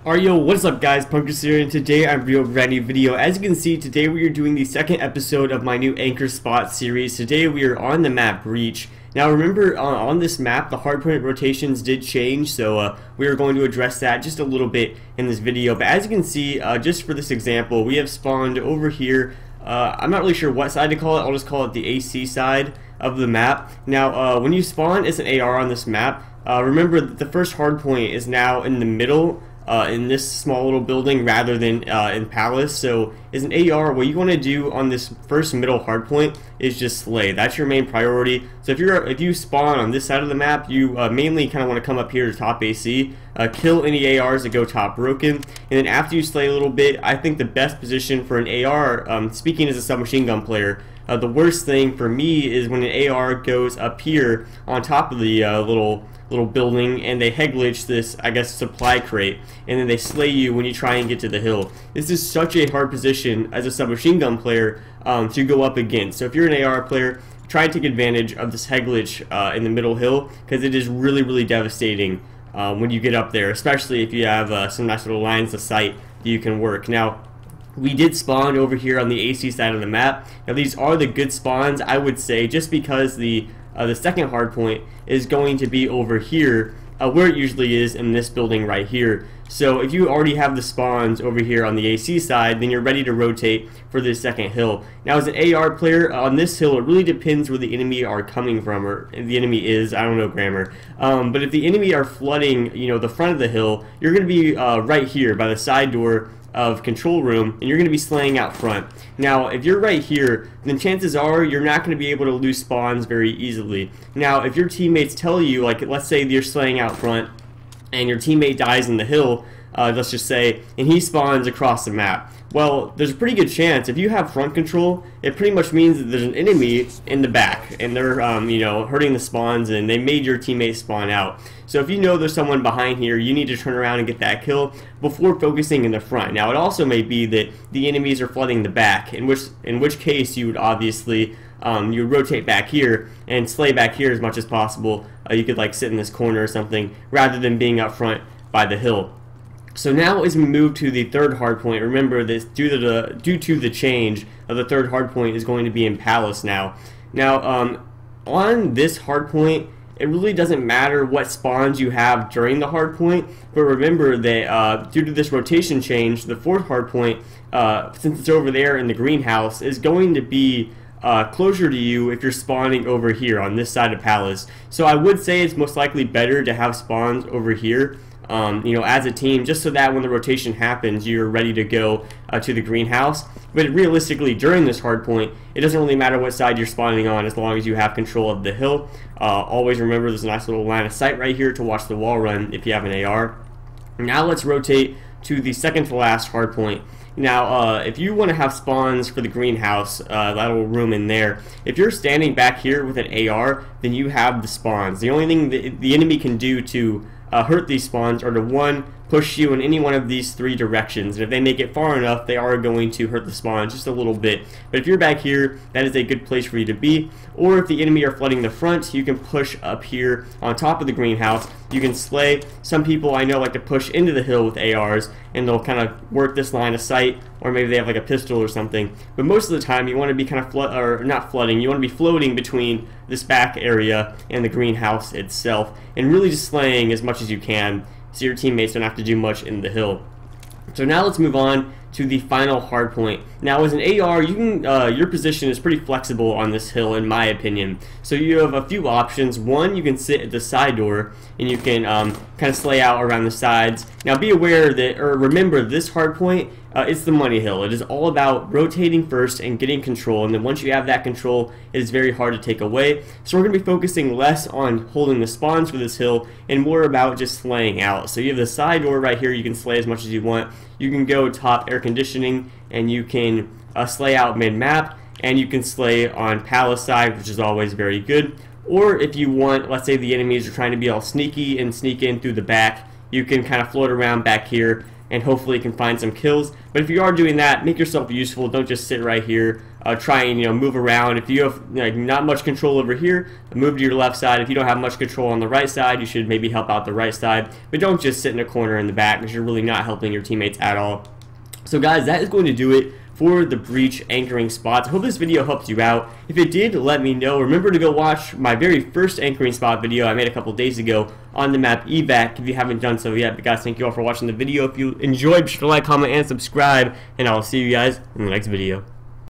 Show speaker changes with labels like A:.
A: Alright, yo, what is up guys, Punkers here, and today I'm bringing a brand new video. As you can see, today we are doing the second episode of my new Anchor Spots series. Today we are on the map Breach. Now remember, on this map, the hardpoint rotations did change, so we are going to address that just a little bit in this video. But as you can see, just for this example, we have spawned over here. I'm not really sure what side to call it. I'll just call it the AC side of the map. Now, when you spawn as an AR on this map, remember that the first hardpoint is now in the middle, in this small little building rather than in Palace. So as an AR, what you want to do on this first middle hardpoint is just slay. That's your main priority. So if you spawn on this side of the map, you mainly kind of want to come up here to top AC, kill any ARs that go top broken, and then after you slay a little bit, I think the best position for an AR, speaking as a submachine gun player, the worst thing for me is when an AR goes up here on top of the little building and they head glitch this, I guess, supply crate, and then they slay you when you try and get to the hill. This is such a hard position as a submachine gun player to go up against. So if you're an AR player, try and take advantage of this head glitch in the middle hill, because it is really devastating when you get up there, especially if you have some nice little lines of sight that you can work. Now, we did spawn over here on the AC side of the map. Now these are the good spawns, I would say, just because the second hardpoint is going to be over here, where it usually is, in this building right here. So if you already have the spawns over here on the AC side, then you're ready to rotate for this second hill. Now as an AR player, on this hill, it really depends where the enemy are coming from, or the enemy is, I don't know grammar. But if the enemy are flooding, the front of the hill, you're going to be right here by the side door of control room, and you're going to be slaying out front. Now if you're right here, then chances are you're not going to be able to lose spawns very easily. Now if your teammates tell you, like, let's say you're slaying out front and your teammate dies in the hill, let's just say, and he spawns across the map, well, there's a pretty good chance if you have front control, it pretty much means that there's an enemy in the back and they're hurting the spawns, and they made your teammates spawn out. So if you know there's someone behind here, you need to turn around and get that kill before focusing in the front. Now it also may be that the enemies are flooding the back, in which case you would obviously you would rotate back here and slay back here as much as possible. You could like sit in this corner or something rather than being up front by the hill. So now as we move to the third hardpoint, remember this, due to the change of the third hardpoint is going to be in Palace now. Now on this hardpoint, it really doesn't matter what spawns you have during the hardpoint, but remember that due to this rotation change, the fourth hardpoint, since it's over there in the greenhouse, is going to be closer to you if you're spawning over here on this side of Palace. So I would say it's most likely better to have spawns over here, as a team, just so that when the rotation happens, you're ready to go to the greenhouse. But realistically, during this hardpoint, it doesn't really matter what side you're spawning on as long as you have control of the hill. Always remember there's a nice little line of sight right here to watch the wall run if you have an AR. Now let's rotate to the second to last hardpoint. Now, if you want to have spawns for the greenhouse, that little room in there, if you're standing back here with an AR, then you have the spawns. The only thing that the enemy can do to hurt these spawns are to, one, push you in any one of these three directions, and if they make it far enough, they are going to hurt the spawns just a little bit. But if you're back here, that is a good place for you to be. Or if the enemy are flooding the front, you can push up here on top of the greenhouse. You can slay. Some people I know like to push into the hill with ARs, and they'll kind of work this line of sight, or maybe they have like a pistol or something. But most of the time, you want to be kind of not flooding. You want to be floating between this back area and the greenhouse itself, and really just slaying as much as you can, so your teammates don't have to do much in the hill. So now let's move on to the final hardpoint. Now as an AR, you can your position is pretty flexible on this hill, in my opinion. So you have a few options. One, you can sit at the side door and you can kind of slay out around the sides. Now be aware that, or remember, this hardpoint, it's the money hill. It is all about rotating first and getting control, and then once you have that control, it is very hard to take away. So we're going to be focusing less on holding the spawns for this hill and more about just slaying out. So you have the side door right here. You can slay as much as you want. You can go top air conditioning, and you can slay out mid-map, and you can slay on Palace side, which is always very good. Or if you want, let's say the enemies are trying to be all sneaky and sneak in through the back, you can kind of float around back here and hopefully can find some kills. But if you are doing that, make yourself useful. Don't just sit right here try and move around. If you have not much control over here, move to your left side. If you don't have much control on the right side, you should maybe help out the right side, but don't just sit in a corner in the back, because you're really not helping your teammates at all. So guys, that is going to do it for the breach anchoring spots. I hope this video helped you out. If it did, let me know. Remember to go watch my very first anchoring spot video I made a couple days ago on the map Evac if you haven't done so yet. But guys, thank you all for watching the video. If you enjoyed, be sure to like, comment, and subscribe, and I'll see you guys in the next video.